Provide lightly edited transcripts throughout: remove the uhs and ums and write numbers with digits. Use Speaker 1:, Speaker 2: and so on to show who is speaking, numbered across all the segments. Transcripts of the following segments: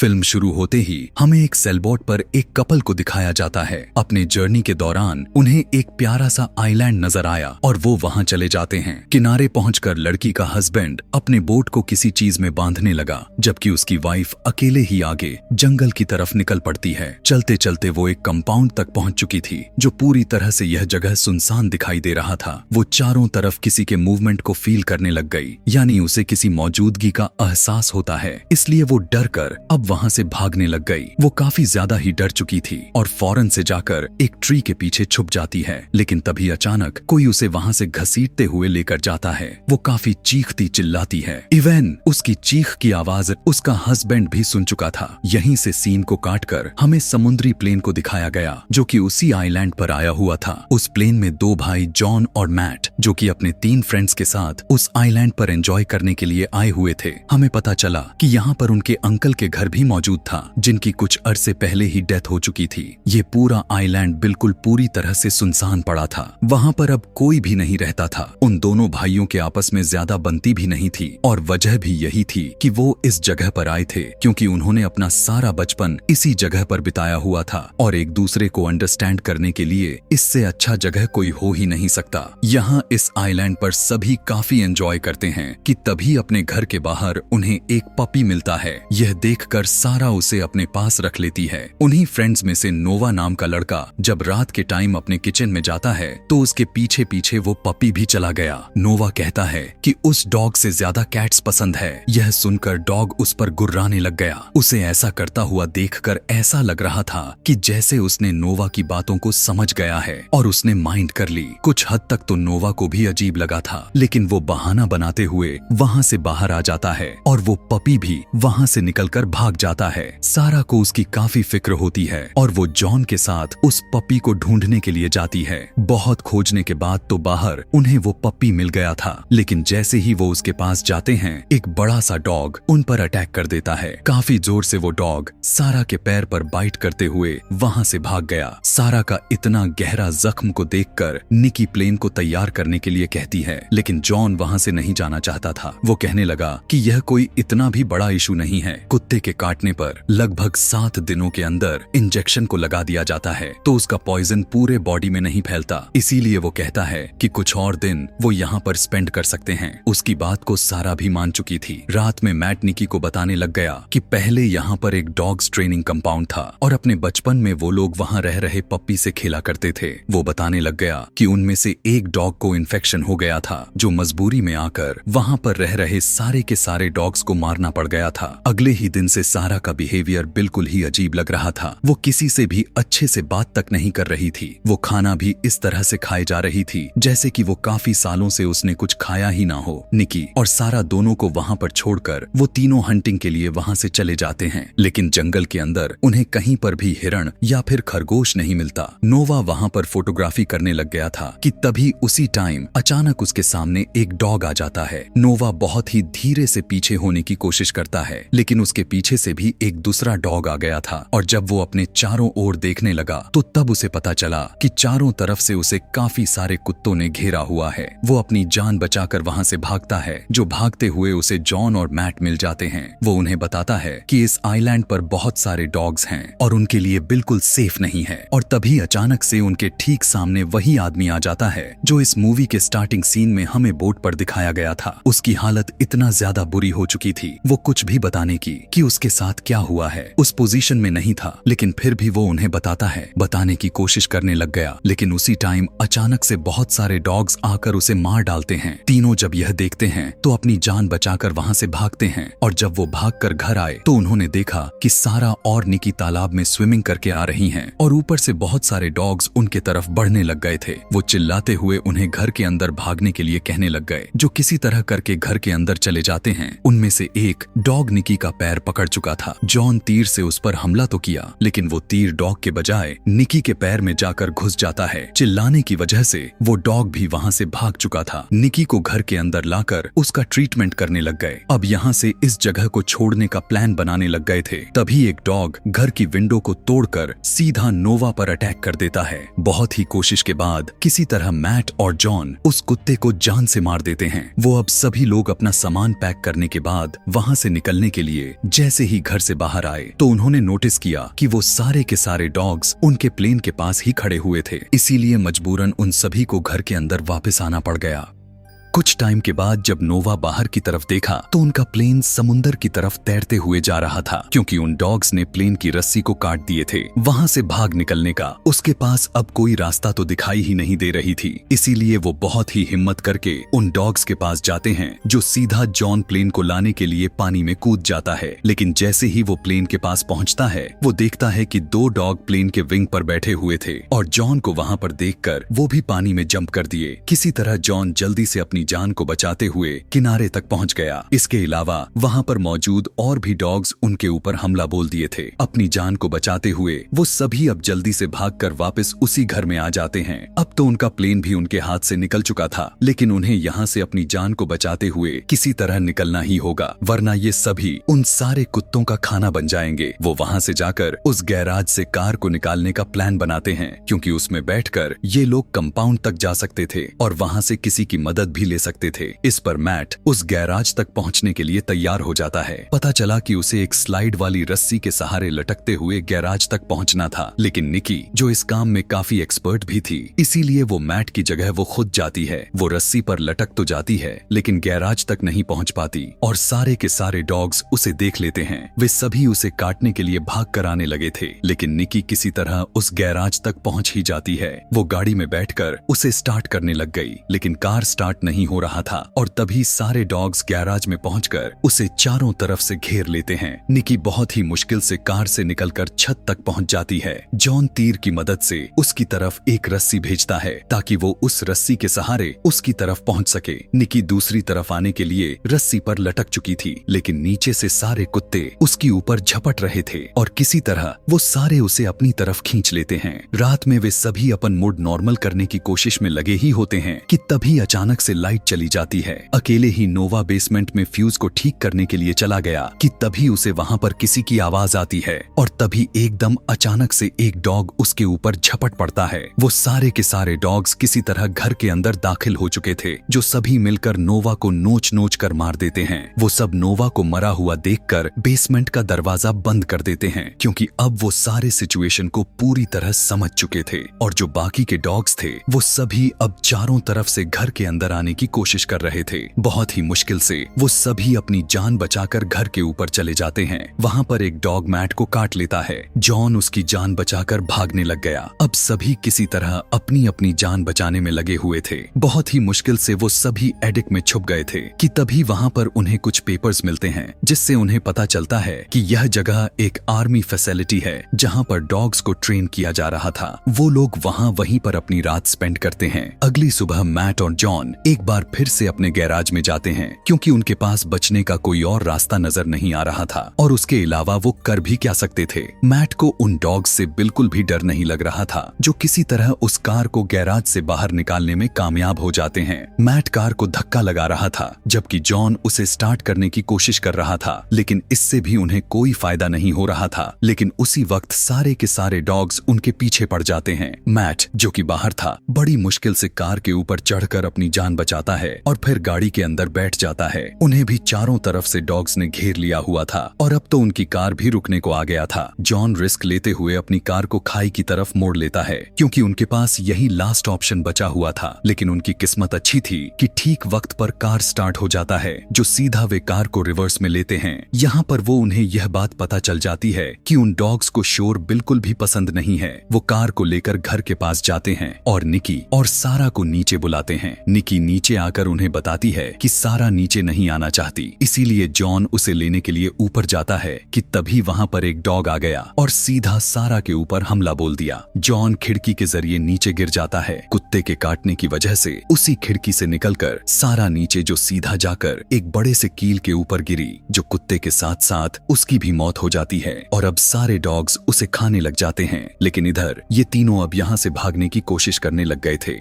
Speaker 1: Film शुरू होते ही हमें एक सेलबोट पर एक कपल को दिखाया जाता है। अपने जर्नी के दौरान उन्हें एक प्यारा सा आइलैंड नजर आया और वो वहां चले जाते हैं। किनारे पहुंचकर लड़की का हस्बैंड अपने बोट को किसी चीज में बांधने लगा, जबकि उसकी वाइफ अकेले ही आगे जंगल की तरफ निकल पड़ती है। चलते चलते वो एक कंपाउंड तक पहुंच चुकी थी, जो पूरी तरह से यह जगह सुनसान दिखाई दे रहा था। वो चारों तरफ किसी के मूवमेंट को फील करने लग गई, यानी उसे किसी मौजूदगी का एहसास होता है। इसलिए वो डर कर अब वहां से भागने लग गई। वो काफी ज्यादा ही डर चुकी थी और फौरन से जाकर एक ट्री के पीछे छुप जाती है। लेकिन तभी अचानक कोई उसे वहां से घसीटते हुए लेकर जाता है। वो काफी चीखती चिल्लाती है। इवन उसकी चीख की आवाज उसका हस्बैंड भी सुन चुका था। यहीं से सीन को काटकर हमें समुद्री प्लेन को दिखाया गया, जो कि उसी आइलैंड पर आया हुआ था। उस प्लेन में दो भाई जॉन और मैट, जो कि अपने 3 फ्रेंड्स के साथ उस आइलैंड पर एंजॉय करने के लिए आए हुए थे। हमें पता चला कि यहाँ पर उनके अंकल के घर भी मौजूद था, जिनकी कुछ अरसे पहले ही डेथ हो चुकी थी। ये पूरा आइलैंड बिल्कुल पूरी तरह से सुनसान पड़ा था। वहां पर अब कोई भी नहीं रहता था। उन दोनों भाइयों के आपस में ज्यादा बनती भी नहीं थी और वजह भी यही थी कि वो इस जगह पर आए थे क्योंकि उन्होंने अपना सारा बचपन इसी जगह पर बिताया हुआ था और एक दूसरे को अंडरस्टैंड करने के लिए इससे अच्छा जगह कोई हो ही नहीं सकता। यहाँ इस आइलैंड पर सभी काफी एंजॉय करते हैं कि तभी अपने घर के बाहर उन्हें एक पपी मिलता है। यह देखकर सारा उसे अपने पास रख लेती है। उन्हीं फ्रेंड्स में से नोवा नाम का लड़का जब रात के टाइम अपने किचन में जाता है तो उसके पीछे पीछे वो पपी भी चला गया। नोवा कहता है कि उस डॉग से ज्यादा कैट्स पसंद है। यह सुनकर डॉग उस पर गुर्राने लग गया। उसे ऐसा करता हुआ देखकर ऐसा लग रहा था कि जैसे उसने नोवा की बातों को समझ गया है और उसने माइंड कर ली। कुछ हद तक तो नोवा को भी अजीब लगा था, लेकिन वो बहाना बनाते हुए वहां से बाहर आ जाता है और वो पपी भी वहां से निकलकर भाग जाता है। सारा को उसकी काफी फिक्र होती है और वो जॉन के साथ उस पपी को ढूंढने के लिए जाती है। बहुत खोजने के बाद तो बाहर उन्हें वो पपी मिल गया था, लेकिन जैसे ही वो उसके पास जाते हैं एक बड़ा सा डॉग उन पर अटैक कर देता है। काफी जोर से वो डॉग सारा के पैर पर बाइट करते हुए वहां से भाग गया। सारा का इतना गहरा जख्म को देखकर निकी प्लेन को तैयार करने के लिए कहती है, लेकिन जॉन वहां से नहीं जाना चाहता था। वो कहने लगा कि यह कोई इतना भी बड़ा इशू नहीं है। कुत्ते के काटने पर लगभग 7 दिनों के अंदर इंजेक्शन को लगा दिया जाता है तो उसका पॉइजन पूरे बॉडी में नहीं फैलता। इसीलिए वो कहता है कि कुछ और दिन वो यहाँ पर स्पेंड कर सकते हैं। उसकी बात को सारा भी मान चुकी थी। रात में मैट निकी को बताने लग गया कि पहले यहाँ पर एक डॉग्स ट्रेनिंग कंपाउंड था और अपने बचपन में वो लोग वहाँ रह रहे पप्पी से खेला करते थे। वो बताने लग गया कि उनमें से एक डॉग को इन्फेक्शन हो गया था, जो मजबूरी में आकर वहाँ पर रह रहे सारे के सारे डॉग्स को मारना पड़ गया था। अगले ही दिन से सारा का बिहेवियर बिल्कुल ही अजीब लग रहा था। वो किसी से भी अच्छे से बात तक नहीं कर रही थी। वो खाना भी इस तरह से खाए जा रही थी जैसे कि वो काफी सालों से उसने कुछ खाया ही ना हो। निकी और सारा दोनों को वहाँ पर छोड़कर वो तीनों हंटिंग के लिए वहाँ से चले जाते हैं, लेकिन जंगल के अंदर उन्हें कहीं पर भी हिरण या फिर खरगोश नहीं मिलता। नोवा वहाँ पर फोटोग्राफी करने लग गया था कि तभी उसी टाइम अचानक उसके सामने एक डॉग आ जाता है। नोवा बहुत ही धीरे से पीछे होने की कोशिश करता है, लेकिन उसके पीछे से भी एक दूसरा डॉग आ गया था और जब वो अपने चारों ओर देखने लगा तो तब उसे पता चला कि चारों तरफ से उसे काफी सारे कुत्तों ने घेरा हुआ है। वो अपनी जान बचाकर वहां से भागता है, जो भागते हुए उसे जॉन और मैट मिल जाते हैं। वो उन्हें बताता है कि इस आइलैंड पर बहुत सारे डॉग्स हैं और उनके लिए बिल्कुल सेफ नहीं है। और तभी अचानक से उनके ठीक सामने वही आदमी आ जाता है जो इस मूवी के स्टार्टिंग सीन में हमें बोट पर दिखाया गया था। उसकी हालत इतना ज्यादा बुरी हो चुकी थी, वो कुछ भी बताने की कि उसके साथ क्या हुआ है उस पोजीशन में नहीं था, लेकिन फिर भी वो उन्हें बताने की कोशिश करने लग गया। लेकिन उसी टाइम अचानक से बहुत सारे डॉग्स आकर उसे मार डालते हैं। तीनों जब यह देखते हैं तो अपनी जान बचाकर वहां से भागते हैं और जब वो भागकर घर आए तो उन्होंने देखा कि सारा और निकी तालाब में स्विमिंग करके आ रही हैं और ऊपर से बहुत सारे डॉग्स उनके तरफ बढ़ने लग गए थे। वो चिल्लाते हुए उन्हें घर के अंदर भागने के लिए कहने लग गए, जो किसी तरह करके घर के अंदर चले जाते हैं। उनमें से एक डॉग निकी का पैर पकड़ चुका था। जॉन तीर से उस पर हमला तो किया, लेकिन वो तीर डॉग के बजाय निकी के पैर में जाकर घुस जाता है। चिल्लाने की वजह से वो डॉग भी वहां से भाग चुका था। निकी को घर के अंदर लाकर उसका ट्रीटमेंट करने लग गए। अब यहाँ से इस जगह को छोड़ने का प्लान बनाने लग गए थे। तभी एक डॉग घर की विंडो को तोड़कर सीधा नोवा पर अटैक कर देता है। बहुत ही कोशिश के बाद किसी तरह मैट और जॉन उस कुत्ते को जान से मार देते हैं। वो अब सभी लोग अपना सामान पैक करने के बाद वहां से निकलने के लिए जैसे ही घर से बाहर आए तो उन्होंने नोटिस किया कि वो सारे के सारे डॉग्स उनके प्लेन के पास ही खड़े हुए थे। इसीलिए मजबूरन उन सभी को घर के अंदर वापस आना पड़ गया। कुछ टाइम के बाद जब नोवा बाहर की तरफ देखा तो उनका प्लेन समुंदर की तरफ तैरते हुए जा रहा था, क्योंकि उन डॉग्स ने प्लेन की रस्सी को काट दिए थे। वहां से भाग निकलने का उसके पास अब कोई रास्ता तो दिखाई ही नहीं दे रही थी। इसीलिए वो बहुत ही हिम्मत करके उन डॉग्स के पास जाते हैं जो सीधा जॉन प्लेन को लाने के लिए पानी में कूद जाता है। लेकिन जैसे ही वो प्लेन के पास पहुंचता है वो देखता है कि 2 डॉग प्लेन के विंग पर बैठे हुए थे और जॉन को वहां पर देखकर वो भी पानी में जंप कर दिए। किसी तरह जॉन जल्दी से अपनी जान को बचाते हुए किनारे तक पहुंच गया। इसके अलावा वहां पर मौजूद और भी डॉग्स उनके ऊपर हमला बोल दिए थे। अपनी जान को बचाते हुए वो सभी अब जल्दी से भागकर वापस उसी घर में आ जाते हैं। अब तो उनका प्लेन भी उनके हाथ से निकल चुका था, लेकिन उन्हें यहाँ से अपनी जान को बचाते हुए किसी तरह निकलना ही होगा, वरना ये सभी उन सारे कुत्तों का खाना बन जाएंगे। वो वहाँ से जाकर उस गैराज से कार को निकालने का प्लान बनाते हैं, क्योंकि उसमें बैठकर ये लोग कंपाउंड तक जा सकते थे और वहाँ से किसी की मदद भी ले सकते थे। इस पर मैट उस गैराज तक पहुंचने के लिए तैयार हो जाता है। पता चला कि उसे एक स्लाइड वाली रस्सी के सहारे लटकते हुए गैराज तक पहुंचना था, लेकिन निकी जो इस काम में काफी एक्सपर्ट भी थी, इसीलिए वो मैट की जगह वो खुद जाती है। वो रस्सी पर लटक तो जाती है लेकिन गैराज तक नहीं पहुंच पाती और सारे के सारे डॉग्स उसे देख लेते हैं। वे सभी उसे काटने के लिए भाग कर आने लगे थे, लेकिन निकी किसी तरह उस गैराज तक पहुंच ही जाती है। वो गाड़ी में बैठकर उसे स्टार्ट करने लग गई, लेकिन कार स्टार्ट नहीं हो रहा था और तभी सारे डॉग्स गैराज में पहुंचकर उसे चारों तरफ से घेर लेते हैं। निकी बहुत ही मुश्किल से कार से निकलकर छत तक पहुंच जाती है। जॉन तीर की मदद से उसकी तरफ एक रस्सी भेजता है ताकि वो उस रस्सी के सहारे उसकी तरफ पहुंच सके। निकी दूसरी तरफ आने के लिए रस्सी पर लटक चुकी थी, लेकिन नीचे से सारे कुत्ते उसके ऊपर झपट रहे थे और किसी तरह वो सारे उसे अपनी तरफ खींच लेते हैं। रात में वे सभी अपन मूड नॉर्मल करने की कोशिश में लगे ही होते हैं कि तभी अचानक से लाइट चली जाती है। अकेले ही नोवा बेसमेंट में फ्यूज को ठीक करने के लिए चला गया कि तभी उसे वहां पर किसी की आवाज आती है और तभी एकदम अचानक से एक डॉग उसके ऊपर झपट पड़ता है। वो सारे के सारे डॉग्स किसी तरह घर के अंदर दाखिल हो चुके थे, जो सभी मिलकर नोवा को नोच नोच कर मार देते हैं। वो सब नोवा को मरा हुआ देखकर बेसमेंट का दरवाजा बंद कर देते हैं, क्योंकि अब वो सारे सिचुएशन को पूरी तरह समझ चुके थे और जो बाकी के डॉग्स थे वो सभी अब चारों तरफ से घर के अंदर आने की कोशिश कर रहे थे। बहुत ही मुश्किल से वो सभी अपनी जान बचाकर घर के ऊपर चले जाते हैं। वहाँ पर एक डॉग मैट को काट लेता है। जॉन उसकी जान बचाकर भागने लग गया। अब सभी किसी तरह अपनी अपनी जान बचाने में लगे हुए थे। बहुत ही मुश्किल से वो सभी एडिक में छुप गए थे कि तभी वहाँ पर उन्हें कुछ पेपर्स मिलते हैं, जिससे उन्हें पता चलता है कि यह जगह एक आर्मी फैसिलिटी है जहाँ पर डॉग्स को ट्रेन किया जा रहा था। वो लोग वहाँ वहीं पर अपनी रात स्पेंड करते हैं। अगली सुबह मैट और जॉन एक बार फिर से अपने गैराज में जाते हैं, क्योंकि उनके पास बचने का कोई और रास्ता नजर नहीं आ रहा था और उसके अलावा वो कर भी क्या सकते थे। मैट को उन डॉग्स से बिल्कुल भी डर नहीं लग रहा था, जो किसी तरह उस कार को गैराज से बाहर निकालने में कामयाब हो जाते हैं। मैट कार को धक्का लगा रहा था, जबकि जॉन उसे स्टार्ट करने की कोशिश कर रहा था, लेकिन इससे भी उन्हें कोई फायदा नहीं हो रहा था। लेकिन उसी वक्त सारे के सारे डॉग्स उनके पीछे पड़ जाते हैं। मैट, जो कि बाहर था, बड़ी मुश्किल से कार के ऊपर चढ़कर अपनी जान बचाता है और फिर गाड़ी के अंदर बैठ जाता है। उन्हें भी चारों तरफ से डॉग्स ने घेर लिया हुआ था और अब तो उनकी कार भी रुकने को आ गया था। जॉन रिस्क लेते हुए अपनी कार को खाई की तरफ मोड़ लेता है, क्योंकि उनके पास यही लास्ट ऑप्शन बचा हुआ था। लेकिन उनकी किस्मत अच्छी थी कि ठीक वक्त पर कार स्टार्ट हो जाता है, जो सीधा वे कार को रिवर्स में लेते हैं। यहाँ पर वो उन्हें यह बात पता चल जाती है कि उन डॉग्स को शोर बिल्कुल भी पसंद नहीं है। वो कार को लेकर घर के पास जाते हैं और निकी और सारा को नीचे बुलाते हैं। निकी नीचे आकर उन्हें बताती है कि सारा नीचे नहीं आना चाहती, इसीलिए जॉन उसे लेने के लिए ऊपर जाता है कि तभी वहाँ पर एक डॉग आ गया और सीधा सारा के ऊपर हमला बोल दिया। जॉन खिड़की के जरिए नीचे गिर जाता है। कुत्ते के काटने की वजह से उसी खिड़की से निकलकर सारा नीचे जो सीधा जाकर एक बड़े से कील के ऊपर गिरी, जो कुत्ते के साथ साथ उसकी भी मौत हो जाती है और अब सारे डॉग्स उसे खाने लग जाते हैं। लेकिन इधर ये तीनों अब यहाँ से भागने की कोशिश करने लग गए थे।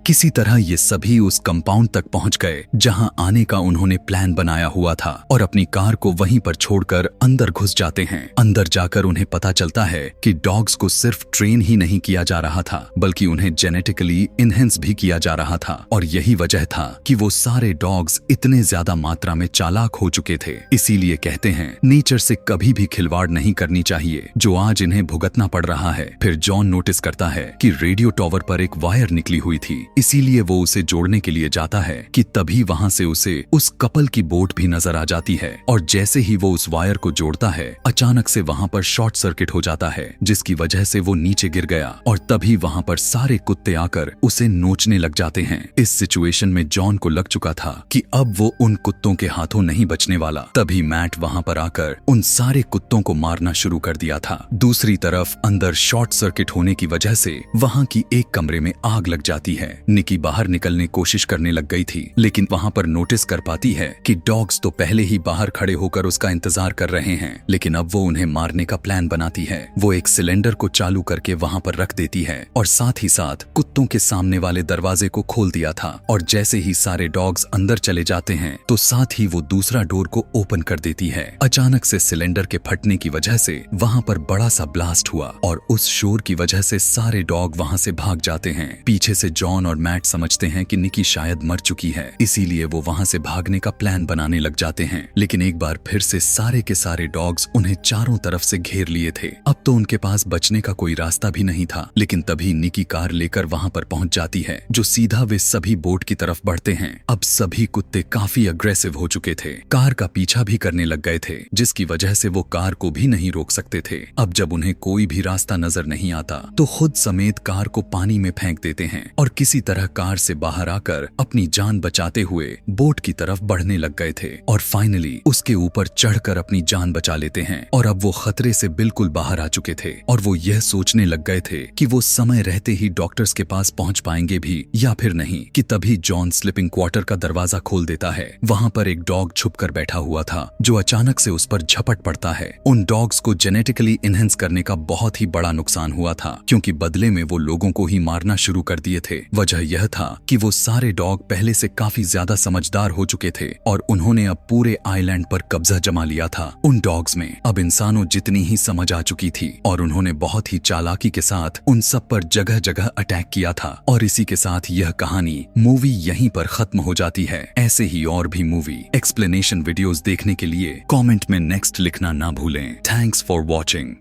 Speaker 1: किसी तरह ये सभी उस कंपाउंड तक पहुंच गए जहां आने का उन्होंने प्लान बनाया हुआ था और अपनी कार को वहीं पर छोड़कर अंदर घुस जाते हैं। अंदर जाकर उन्हें पता चलता है कि डॉग्स को सिर्फ ट्रेन ही नहीं किया जा रहा था बल्कि उन्हें जेनेटिकली इनहेंस भी किया जा रहा था और यही वजह था कि वो सारे डॉग्स इतने ज्यादा मात्रा में चालाक हो चुके थे। इसीलिए कहते हैं नेचर से कभी भी खिलवाड़ नहीं करनी चाहिए, जो आज इन्हें भुगतना पड़ रहा है। फिर जॉन नोटिस करता है कि रेडियो टॉवर पर एक वायर निकली हुई थी, इसीलिए वो उसे जोड़ने के लिए जाता है कि तभी वहां से उसे उस कपल की बोट भी नजर आ जाती है और जैसे ही वो उस वायर को जोड़ता है अचानक से वहां पर शॉर्ट सर्किट हो जाता है जिसकी वजह से वो नीचे गिर गया और तभी वहां पर सारे कुत्ते आकर उसे नोचने लग जाते हैं। इस सिचुएशन में जॉन को लग चुका था कि अब वो उन कुत्तों के हाथों नहीं बचने वाला। तभी मैट वहां पर आकर उन सारे कुत्तों को मारना शुरू कर दिया था। दूसरी तरफ अंदर शॉर्ट सर्किट होने की वजह से वहां की एक कमरे में आग लग जाती है। निकी बाहर निकलने कोशिश करने लग गई थी लेकिन वहां पर नोटिस कर पाती है कि डॉग्स तो पहले ही बाहर खड़े होकर उसका इंतजार कर रहे हैं, लेकिन अब वो उन्हें मारने का प्लान बनाती है। वो एक सिलेंडर को चालू करके वहां पर रख देती है और साथ ही साथ कुत्तों के सामने वाले दरवाजे को खोल दिया था और जैसे ही सारे डॉग्स अंदर चले जाते हैं तो साथ ही वो दूसरा डोर को ओपन कर देती है। अचानक से सिलेंडर के फटने की वजह से वहां पर बड़ा सा ब्लास्ट हुआ और उस शोर की वजह से सारे डॉग वहां से भाग जाते हैं। पीछे से जॉन और मैट समझते हैं कि निकी शायद मर चुकी है, इसीलिए वो वहां से भागने का प्लान बनाने लग जाते हैं। लेकिन एक बार फिर से सारे के सारे डॉग्स उन्हें चारों तरफ से घेर लिए थे। अब तो उनके पास बचने का कोई रास्ता भी नहीं था। लेकिन तभी निकी कार लेकर वहां पर पहुंच जाती है जो सीधा वे सभी बोट की तरफ बढ़ते हैं। अब सभी कुत्ते काफी अग्रेसिव हो चुके थे, कार का पीछा भी करने लग गए थे जिसकी वजह से वो कार को भी नहीं रोक सकते थे। अब जब उन्हें कोई भी रास्ता नजर नहीं आता तो खुद समेत कार को पानी में फेंक देते हैं और किसी तरह कार से बाहर आकर अपनी जान बचाते हुए बोट की तरफ बढ़ने लग गए थे और फाइनली उसके ऊपर चढ़कर अपनी जान बचा लेते हैं। और अब वो खतरे से बिल्कुल बाहर आ चुके थे और वो यह सोचने लग गए थे कि वो समय रहते ही डॉक्टर्स के पास पहुंच पाएंगे भी या फिर नहीं कि तभी जॉन स्लीपिंग क्वार्टर का दरवाजा खोल देता है। वहां पर एक डॉग छुपकर बैठा हुआ था जो अचानक से उस पर झपट पड़ता है। उन डॉग्स को जेनेटिकली इनहेंस करने का बहुत ही बड़ा नुकसान हुआ था क्योंकि बदले में वो लोगों को ही मारना शुरू कर दिए थे। वजह यह था कि वो सारे डॉग पहले से काफी ज्यादा समझदार हो चुके थे और उन्होंने अब पूरे आइलैंड पर कब्जा जमा लिया था। उन डॉग्स में अब इंसानों जितनी ही समझ आ चुकी थी और उन्होंने बहुत ही चालाकी के साथ उन सब पर जगह जगह अटैक किया था। और इसी के साथ यह कहानी मूवी यहीं पर खत्म हो जाती है। ऐसे ही और भी मूवी एक्सप्लेनेशन वीडियोस देखने के लिए कमेंट में नेक्स्ट लिखना ना भूलें। Thanks for watching.